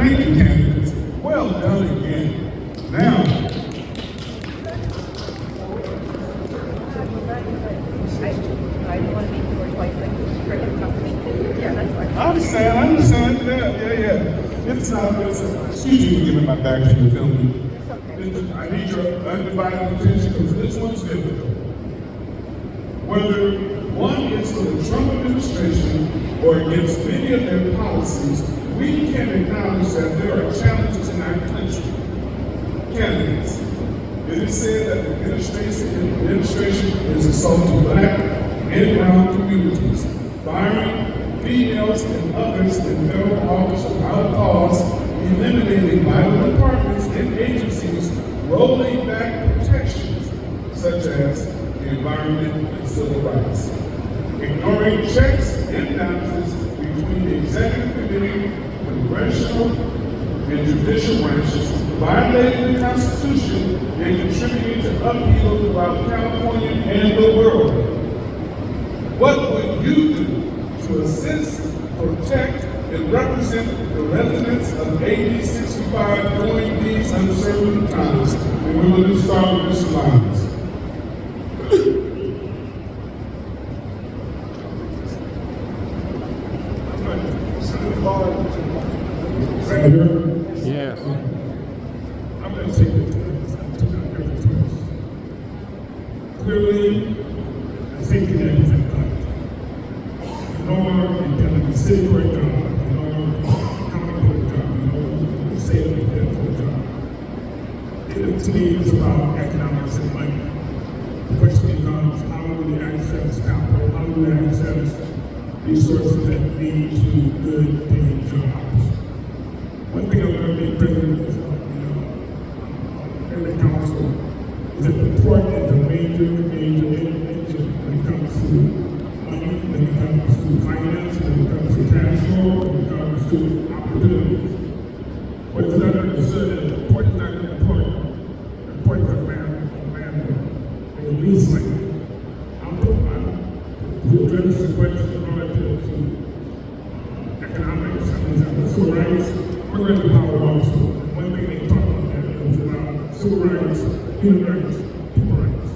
Thank you, candidates. Well done again. Now, I don't want to be for twice like for him company. Yeah, that's fine. I understand. Yeah. Excuse me for giving my back to the film. I need your undivided attention because this one's difficult. Whether one is for the Trump administration or against many of their policies, we can acknowledge that there are challenges in our country. Candidates, it is said that the administration is assaulting black and brown communities, firing females and others in federal office without cause, eliminating vital departments and agencies, rolling back protections such as the environment and civil rights, ignoring checks and balances between the executive committee, congressional, and judicial branches, violating the Constitution and contributing to upheaval throughout California and the world. What would you do to assist, protect, and represent the residents of AD-65 during these uncertain times? And we're going to start with Mr. Lyons. Senator? Yes. I'm going to take it to clearly, I think that is a cut. Nor can the city for a job, nor county for a job, nor the state for a job. It to me is about economics and money. The question becomes, how do we access capital? How do we access resources that lead to good paying jobs? One thing I'm going to be president of every council is that the port is a major engine when it comes to money, when it comes to finance, when it comes to cash flow, when it comes to opportunities. What is not understood is the port is not an import. The port is a landlord, a lease land. To address the question relative to economics and civil rights, we're going to power also. One thing they talk about that is about civil rights, human rights, people rights.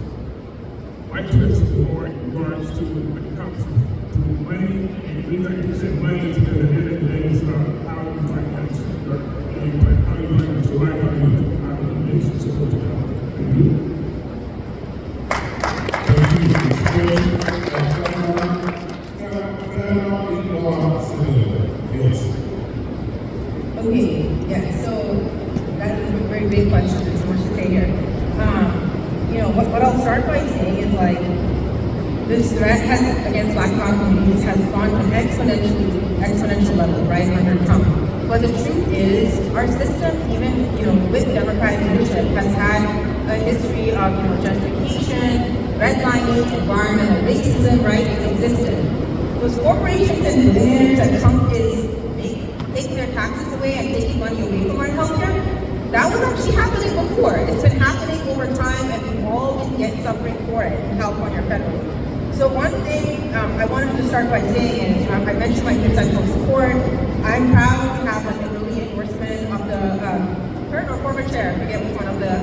My twist is more in regards to when it comes to money, and the reason I said money is because at the end of the day it's about how you finance your how you finance your life, how you make support to God. Thank you. Okay, yeah, so that is a very big question. There's so much to say here. What I'll start by saying is like, this threat against Black communities has gone to exponential level, right, under Trump. But the truth is, our system, even with Democratic leadership, has had a history of gentrification, redlining, environmental racism, right? It's existed. Those corporations and billionaires that Trump is taking their taxes away and taking money away from our healthcare, that was actually happening before. It's been happening over time, and we all been yet suffering for it in California federally. So one thing I wanted to start by saying is, I mentioned my consensual support. I'm proud to have an early endorsement of the current or former chair, I forget which one, of the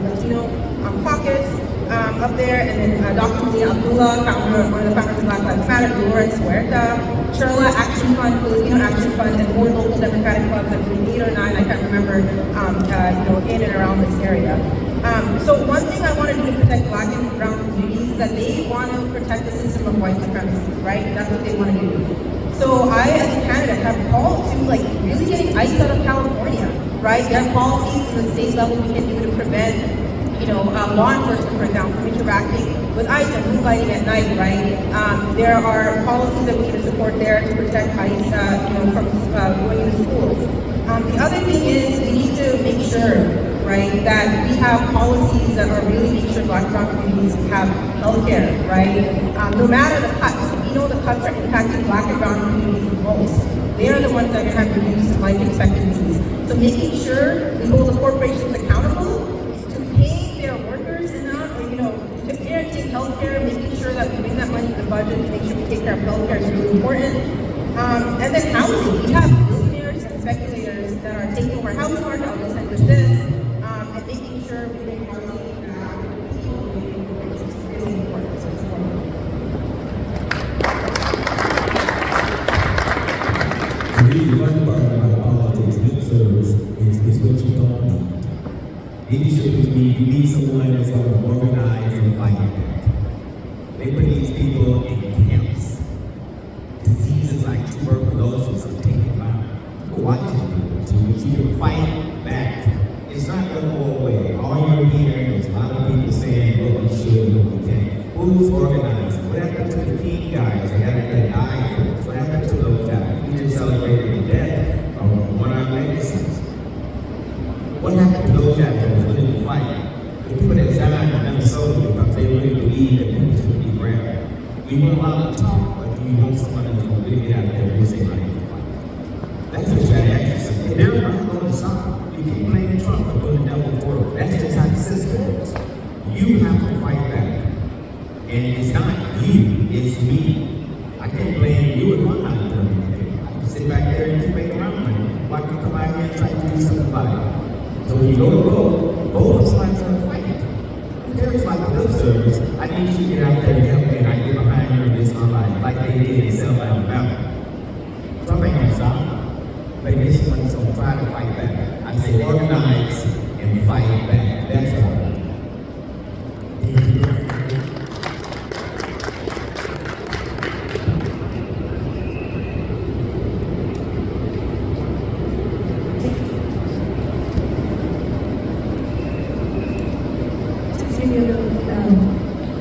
Latino caucus up there, and then Dr. Lee Abdullah, one of the founders of Black Lives Matter, Dolores Huerta, Sherla Action Fund, Filipino Action Fund, and more local Democratic clubs, I believe 8 or 9, I can't remember, in and around this area. So one thing I want to do to protect Black and brown communities is that they want to protect the system of white supremacy, right? That's what they want to do. So I, as a candidate, have called to really getting ICE out of California, right? There are policies in the state level we can do to prevent law enforcement, for example, from interacting with ICE and moonlighting at night, right? There are policies that we need to support there to protect ICE, from going into schools. The other thing is we need to make sure, right, that we have policies that are really making sure Black brown communities have health care, right? No matter the cuts, we know the cuts are impacting Black and brown communities the most. They are the ones that are going to have reduced life expectancies. So making sure we hold the corporations accountable to pay their workers enough, to guarantee health care, making sure that we bring that money to the budget to make sure we take care of health care is really important. And then housing. We have billionaires and speculators that are funny part about politics, lip service, is what you don't need. Leadership is you need someone that's going to organize and fight back. They put these people in camps. Diseases like tuberculosis are taken by watching people too, but you can fight back. It's not going to go away. All you're hearing is a lot of people saying what we should and what we can't. Who's organizing? What happened to the King guys? They had to die for us. What happened to those guys? We just celebrated the death of one of our legacies. What happened to those guys that was willing to fight? The people that died in Minnesota because they really believe that people should be grabbed. We want a lot of talk, but do you want someone that's going to really get out there and say, I need to fight? That's a strategy exercise. And they're not going to stop. You can't blame Trump for putting devil forward. That's just how the system is. You have to fight back. And it's not you, it's me. I can't blame you if I'm not doing anything. I can sit back there and keep making my money. Why can you come out here and try to do something about it? So when you go to vote, both of us like to fight. Who cares about the lip service? I need you to get out there and help me and I get behind you and this my life, like they did in Selma, Alabama. Trump ain't gonna stop. But this one's gonna try to fight back. I say organize and fight back. That's all.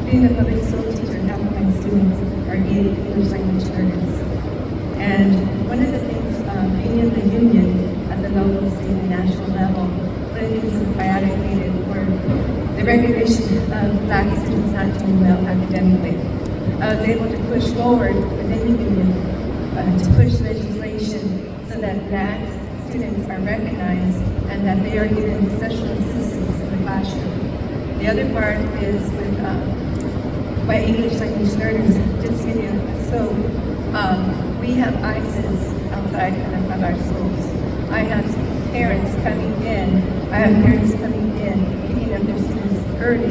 Being a public school teacher, half of my students are English language learners. And one of the things being in the union at the local, state, and national level, one of the things I advocated for the recognition of Black students not doing well academically. I was able to push forward within the union to push legislation so that Black students are recognized and that they are given special assistance in the classroom. The other part is with my English language learners. Just to give you a scope, we have ISIS outside of our schools. I have parents coming in, picking up their students early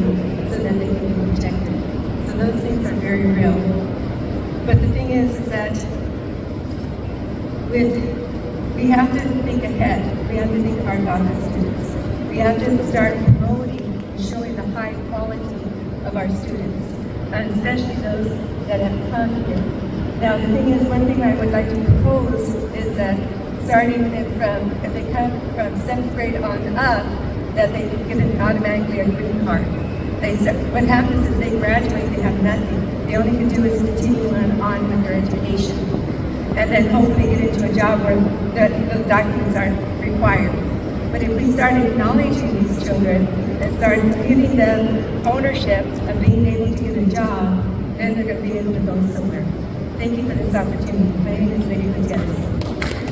so that they can be protected. So those things are very real. But the thing is that we have to think ahead. We have to think of our daughter students. We have to start promoting and showing the high quality of our students, and especially those that have come here. Now, the thing is, one thing I would like to propose is that starting from, if they come from 7th grade on up, that they get automatically a green card. What happens is they graduate, they have nothing. They only can do is continue on with their education, and then hopefully get into a job where those documents aren't required. But if we start acknowledging these children and start giving them ownership of being able to get a job, then they're going to be able to go somewhere. Thank you for this opportunity. My name is Lady Gutierrez.